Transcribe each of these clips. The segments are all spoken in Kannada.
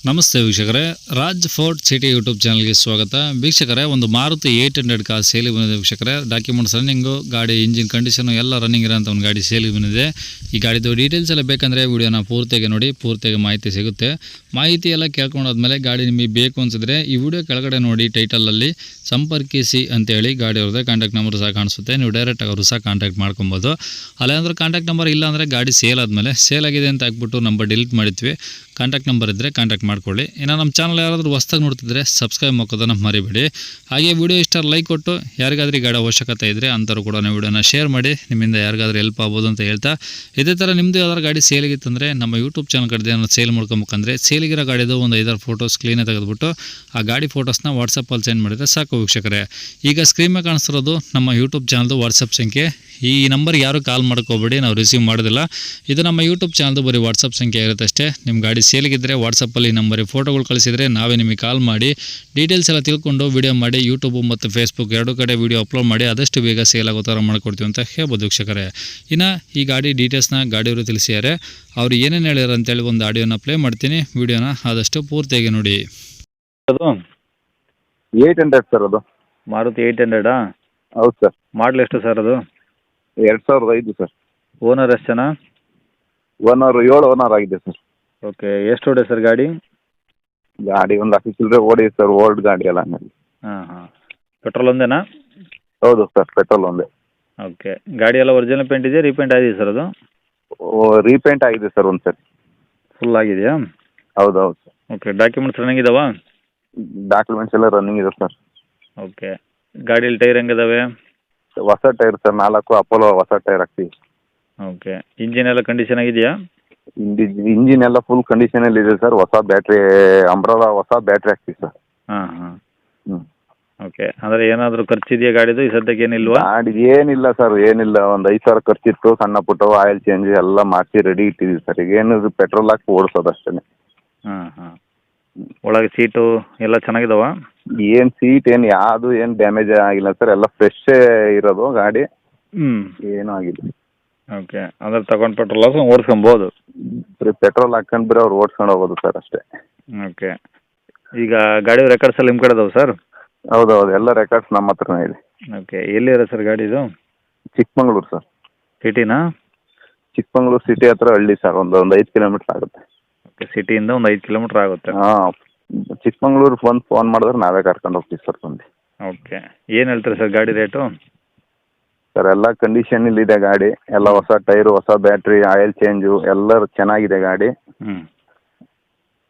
ನಮಸ್ತೆ ವೀಕ್ಷಕರೇ, ರಾಜ್ ಫೋರ್ಟ್ ಸಿಟಿ ಯೂಟ್ಯೂಬ್ ಚಾನಲ್ಗೆ ಸ್ವಾಗತ. ವೀಕ್ಷಕರೇ, ಒಂದು ಮಾರುತಿ 800 ಕಾರ್ ಸೇಲಿಗೆ ಬಂದಿದೆ ವೀಕ್ಷಕರೇ. ಡಾಕ್ಯುಮೆಂಟ್ಸ್ ರನ್ನಿಂಗು, ಗಾಡಿ ಇಂಜಿನ್ ಕಂಡೀಷನು ಎಲ್ಲ ರನ್ನಿಂಗ್ ಇರೋಂಥ ಒಂದು ಗಾಡಿ ಸೇಲಿಗೆ ಬಂದಿದೆ. ಈ ಗಾಡಿದು ಡೀಟೇಲ್ಸ್ ಎಲ್ಲ ಬೇಕಂದರೆ ವಿಡಿಯೋನ ಪೂರ್ತಿಯಾಗಿ ನೋಡಿ, ಪೂರ್ತಿಯಾಗಿ ಮಾಹಿತಿ ಸಿಗುತ್ತೆ. ಮಾಹಿತಿ ಎಲ್ಲ ಕೇಳ್ಕೊಂಡಾದ್ಮೇಲೆ ಗಾಡಿ ನಿಮಗೆ ಬೇಕು ಅನಿಸಿದ್ರೆ ಈ ವಿಡಿಯೋ ಕೆಳಗಡೆ ನೋಡಿ ಟೈಟಲಲ್ಲಿ ಸಂಪರ್ಕಿಸಿ ಅಂತೇಳಿ ಗಾಡಿ ಅವ್ರದ್ದೇ ಕಾಂಟ್ಯಾಕ್ಟ್ ನಂಬರ್ ಸಹ ಕಾಣಿಸುತ್ತೆ. ನೀವು ಡೈರೆಕ್ಟಾಗಿ ಅವರು ಸಹ ಕಾಂಟ್ಯಾಕ್ಟ್ ಮಾಡ್ಕೊಬೋದು. ಅಲ್ಲಾಂದ್ರೆ ಕಾಂಟ್ಯಾಕ್ಟ್ ನಂಬರ್ ಇಲ್ಲ ಅಂದರೆ ಗಾಡಿ ಸೇಲ್ ಆದಮೇಲೆ ಸೇಲ್ ಆಗಿದೆ ಅಂತ ಹಾಕ್ಬಿಟ್ಟು ನಂಬರ್ ಡಿಲೀಟ್ ಮಾಡಿದ್ವಿ. ಕಾಂಟ್ಯಾಕ್ಟ್ ನಂಬರ್ ಇದ್ದರೆ ಕಾಂಟ್ಯಾಕ್ಟ್ ಮಾಡ್ಕೊಳ್ಳಿ. ಇನ್ನು ನಮ್ಮ ಚಾನಲ್ ಯಾರಾದರೂ ಹೊಸ್ದಾಗಿ ನೋಡ್ತಿದ್ರೆ ಸಬ್ಸ್ಕ್ರೈಬ್ ಮಾಡೋದನ್ನು ಮರಿಬೇಡಿ. ಹಾಗೆ ವಿಡಿಯೋ ಇಷ್ಟ ಲೈಕ್ ಕೊಟ್ಟು ಯಾರಿಗಾದ್ರೂ ಗಾಡಿ ಅವಶ್ಯಕತೆ ಇದ್ದರೆ ಅಂಥವ್ರು ಕೂಡ ವಿಡಿಯೋನ ಶೇರ್ ಮಾಡಿ, ನಿಮ್ಮಿಂದ ಯಾರಿಗಾದ್ರೂ ಹೆಲ್ಪ್ ಆಗ್ಬೋದು ಅಂತ ಹೇಳ್ತಾ, ಇದೇ ಥರ ನಿಮ್ಮದು ಯಾವ್ದಾದ್ರು ಗಾಡಿ ಸೇಲಿಗಿತ್ತಂದರೆ ನಮ್ಮ ಯೂಟ್ಯೂಬ್ ಚಾನಲ್ ಕಡೆ ಏನಾದ್ರು ಸೇಲ್ ಮಾಡ್ಕೊಬೇಕಂದ್ರೆ ಸೇಲಿಗಿರೋ ಗಾಡಿದು ಒಂದು 5-6 ಫೋಟೋಸ್ ಕ್ಲೀನಾಗಿ ತೆಗೆದುಬಿಟ್ಟು ಆ ಗಾಡಿ ಫೋಟೋಸ್ನ ವಾಟ್ಸಪ್ಪಲ್ಲಿ ಸೆಂಡ್ ಮಾಡಿದರೆ ಸಾಕು ವೀಕ್ಷಕರೇ. ಈಗ ಸ್ಕ್ರೀನ್ ಮೇಲೆ ಕಾಣಿಸ್ತಿರೋದು ನಮ್ಮ ಯೂಟ್ಯೂಬ್ ಚಾನಲ್ದು ವಾಟ್ಸಪ್ ಸಂಖ್ಯೆ. ಈ ನಂಬರ್ಗೆ ಯಾರು ಕಾಲ್ ಮಾಡ್ಕೋಬೇಡಿ, ನಾವು ರಿಸೀವ್ ಮಾಡೋದಿಲ್ಲ. ಇದು ನಮ್ಮ ಯೂಟ್ಯೂಬ್ ಚಾನಲ್ದು ಬರೀ ವಾಟ್ಸಪ್ ಸಂಖ್ಯೆ ಇರುತ್ತೆ ಅಷ್ಟೇ. ನಿಮ್ಮ ಗಾಡಿ ಸೇಲಿಗಿದ್ದರೆ ವಾಟ್ಸಪ್ಪಲ್ಲಿ ನಂಬರಿಗೆ ಫೋಟೋಗಳು ಕಳಿಸಿದರೆ ನಾವೇ ನಿಮಗೆ ಕಾಲ್ ಮಾಡಿ ಡೀಟೇಲ್ಸ್ ಎಲ್ಲ ತಿಳ್ಕೊಂಡು ವಿಡಿಯೋ ಮಾಡಿ ಯೂಟ್ಯೂಬ್ ಮತ್ತು ಫೇಸ್ಬುಕ್ ಎರಡೂ ಕಡೆ ವಿಡಿಯೋ ಅಪ್ಲೋಡ್ ಮಾಡಿ ಆದಷ್ಟು ಬೇಗ ಸೇಲ್ ಆಗೋ ಥರ ಮಾಡ್ಕೊಡ್ತೀವಿ ಅಂತ ಹೇಳ್ಬೋದು ವೀಕ್ಷಕರೇ. ಇನ್ನು ಈ ಗಾಡಿ ಡೀಟೇಲ್ಸ್ನ ಗಾಡಿಯವರು ತಿಳಿಸಿದ್ದಾರೆ. ಅವರು ಏನೇನು ಹೇಳ್ಯಾರ ಅಂತೇಳಿ ಒಂದು ಆಡಿಯೋನ ಪ್ಲೇ ಮಾಡ್ತೀನಿ. ವಿಡಿಯೋನ ಆದಷ್ಟು ಪೂರ್ತಿಯಾಗಿ ನೋಡಿ. ಅದು 800 ಸರ್. ಅದು ಮಾರುತಿ 800 ಹೌದು ಸರ್. ಮಾಡಲ್ ಎಷ್ಟು ಸರ್ ಅದು? 2005 ಸರ್. ಓನರ್ ಎಷ್ಟು ಜನ? ಓನರ್ 7 ಓನರ್ ಆಗಿದೆ ಸರ್. ಓಕೆ, ಎಷ್ಟು ಹೊಡೆ ಸರ್ ಗಾಡಿ? ಗಾಡಿ ಒಂದು 10 ಚಿಲ್ಲರೆ ಓಡಿದೆ ಸರ್. ಓಲ್ಡ್ ಗಾಡಿ ಎಲ್ಲ ಹಾಂ ಪೆಟ್ರೋಲ್ ಒಂದೇನಾ? ಹೌದು ಸರ್, ಪೆಟ್ರೋಲ್ ಒಂದೇ. ಓಕೆ, ಗಾಡಿ ಎಲ್ಲ ಒರಿಜಿನಲ್ ಪೇಂಟ್ ಇದೆಯಾ, ರೀಪೇಂಟ್ ಆಗಿದೆ ಸರ್ ಅದು? ರೀಪೇಂಟ್ ಆಗಿದೆ ಸರ್ ಒಂದು ಸರಿ. ಫುಲ್ ಆಗಿದೆಯಾ? ಹೌದು ಹೌದು ಸರ್. ಓಕೆ, ಡಾಕ್ಯುಮೆಂಟ್ಸ್ ರನ್ನಿಂಗ್ ಇದಾವಾ? ಡಾಕ್ಯುಮೆಂಟ್ಸ್ ಎಲ್ಲ ರನ್ನಿಂಗ್ ಇದೆ ಸರ್. ಓಕೆ, ಗಾಡೀಲಿ ಟೈರ್ ಹೆಂಗಿದಾವೆ? ಹೊಸ ಟೈರ್ ಸರ್, 4 ಅಪೋಲೋ ಹೊಸ ಟೈರ್ ಹಾಕ್ತೀವಿ. ಓಕೆ, ಇಂಜಿನ್ ಎಲ್ಲ ಕಂಡೀಷನ್ ಆಗಿದೆಯಾ? ಇಂಜಿನ್ ಎಲ್ಲ ಫುಲ್ ಕಂಡೀಷನಲ್ಲಿ ಇದೆ ಸರ್. ಹೊಸ ಬ್ಯಾಟ್ರಿ, ಅಂಬ್ರಲಾ ಹೊಸ ಬ್ಯಾಟ್ರಿ ಹಾಕ್ತೀವಿ ಸರ್. ಹಾಂ ಹ್ಞೂ. ಓಕೆ, ಅಂದರೆ ಏನಾದರೂ ಖರ್ಚಿದೆಯಾ ಗಾಡಿದು? ಈ ಸದ್ಯಕ್ಕೆ ಏನಿಲ್ವಾ? ಗಾಡಿ ಏನಿಲ್ಲ ಸರ್, ಏನಿಲ್ಲ. ಒಂದು 5,000 ಖರ್ಚಿತ್ತು. ಸಣ್ಣ ಪುಟ್ಟ ಆಯಿಲ್ ಚೇಂಜ್ ಎಲ್ಲ ಮಾಡಿಸಿ ರೆಡಿ ಇಟ್ಟಿದ್ದೀವಿ ಸರ್. ಈಗ ಏನು ಪೆಟ್ರೋಲ್ ಹಾಕಿ ಓಡಿಸೋದು ಅಷ್ಟೇ. ಹಾಂ ಒಳಗೆ ಸೀಟು ಎಲ್ಲ ಚೆನ್ನಾಗಿದಾವ? ಏನು ಸೀಟ್ ಏನು ಯಾವುದು ಏನು ಡ್ಯಾಮೇಜ್ ಆಗಿಲ್ಲ ಸರ್. ಎಲ್ಲ ಫ್ರೆಶ್ಶೇ ಇರೋದು ಗಾಡಿ. ಏನೂ ಆಗಿಲ್ಲ. ಓಕೆ, ಅಂದ್ರೆ ತಗೊಂಡು ಪೆಟ್ರೋಲ್ ಓಡಿಸ್ಕೊಬೋದು? ಬರೀ ಪೆಟ್ರೋಲ್ ಹಾಕೊಂಡು ಬರೀ ಅವ್ರು ಓಡಿಸ್ಕೊಂಡು ಹೋಗೋದು ಸರ್ ಅಷ್ಟೇ. ಓಕೆ, ಈಗ ಗಾಡಿ ರೆಕಾರ್ಡ್ಸ್ ಎಲ್ಲ ನಿಮ್ಮ ಕಡೆ ಅದಾವೆ ಸರ್? ಹೌದು ಎಲ್ಲ ರೆಕಾರ್ಡ್ಸ್ ನಮ್ಮ ಹತ್ರನೇ ಇದೆ. ಓಕೆ, ಎಲ್ಲಿದೆ ಸರ್ ಗಾಡಿದು? ಚಿಕ್ಕಮಂಗ್ಳೂರು ಸರ್. ಸಿಟಿನಾ? ಚಿಕ್ಕಮಂಗ್ಳೂರು ಸಿಟಿ ಹತ್ರ ಹಳ್ಳಿ ಸರ್. ಒಂದು 5 ಕಿಲೋಮೀಟ್ರ್ ಆಗುತ್ತೆ. ಓಕೆ, ಸಿಟಿಯಿಂದ ಒಂದು 5 ಕಿಲೋಮೀಟ್ರ್ ಆಗುತ್ತೆ. ಹಾಂ, ಚಿಕ್ಕಮಂಗ್ಳೂರು ಫೋನ್ ಮಾಡಿದ್ರೆ ನಾವೇ ಕರ್ಕೊಂಡು ಹೋಗ್ತೀವಿ ಸರ್ ಬಂದು. ಓಕೆ, ಏನು ಹೇಳ್ತೀರಿ ಸರ್ ಗಾಡಿ ರೇಟು? ಸರ್ ಎಲ್ಲ ಕಂಡೀಷನಲ್ಲಿದೆ ಗಾಡಿ. ಎಲ್ಲ ಹೊಸ ಟೈರು, ಹೊಸ ಬ್ಯಾಟ್ರಿ, ಆಯಿಲ್ ಚೇಂಜು ಎಲ್ಲ ಚೆನ್ನಾಗಿದೆ ಗಾಡಿ.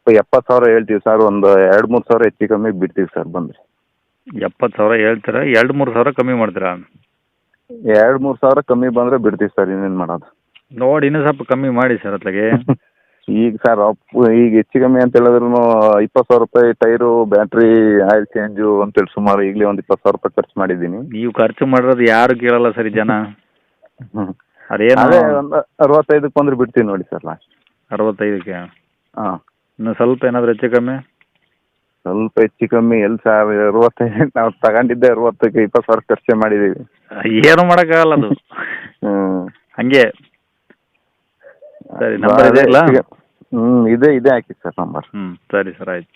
70,000 ಹೇಳ್ತೀವಿ ಸರ್. ಒಂದು 2-3 ಸಾವಿರ ಹೆಚ್ಚು ಕಮ್ಮಿ ಬಿಡ್ತೀವಿ ಸರ್ ಬಂದರೆ. 70,000 ಹೇಳ್ತೀರಾ? 2-3 ಸಾವಿರ ಕಮ್ಮಿ ಮಾಡ್ತೀರಾ? 2-3 ಸಾವಿರ ಕಮ್ಮಿ ಬಂದರೆ ಬಿಡ್ತೀವಿ ಸರ್. ಇನ್ನೇನು ಮಾಡೋದು. ನೋಡಿ ಇನ್ನೂ ಸ್ವಲ್ಪ ಕಮ್ಮಿ ಮಾಡಿ ಸರ್ ಅತ್ಲಾಗೆ. ಈಗ ಸರ್ ಈಗ ಹೆಚ್ಚು ಕಮ್ಮಿ ಅಂತ ಹೇಳಿದ್ರು 20,000 ರೂಪಾಯಿ ಟೈರು, ಬ್ಯಾಟ್ರಿ, ಆಯಿಲ್ ಚೇಂಜು ಅಂತೇಳಿ ಸುಮಾರು ಈಗಲೇ ಒಂದು 20,000 ರೂಪಾಯಿ ಖರ್ಚು ಮಾಡಿದ್ದೀನಿ. ನೀವು ಖರ್ಚು ಮಾಡಿರೋದು ಯಾರು ಕೇಳಲ್ಲ ಸರಿ ಜನ. ಅದೇ ಒಂದು 65ಕ್ಕೆ ಬಂದರೆ ಬಿಡ್ತೀವಿ ನೋಡಿ ಸರ್ ಲಾಸ್ಟ್. 65ಕ್ಕೆ? ಹಾಂ. ಇನ್ನು ಸ್ವಲ್ಪ ಏನಾದರೂ ಹೆಚ್ಚು ಕಮ್ಮಿ? ಸ್ವಲ್ಪ ಹೆಚ್ಚು ಕಮ್ಮಿ ಎಲ್ಲಿ ಸರ್? 65 ನಾವು ತಗೊಂಡಿದ್ದೆ 60ಕ್ಕೆ 20,000 ಖರ್ಚೆ ಮಾಡಿದ್ದೀವಿ. ಏನು ಮಾಡೋಕ್ಕಾಗಲ್ಲ ಅದು. ಹಂಗೆ ಸರಿ, ನಂಬರ್ ಇದೆ ಇಲ್ಲ? ಇದೆ ಹಾಕಿ ಸರ್ ನಂಬರ್. ಸರಿ ಸರ್, ಆಯ್ತು.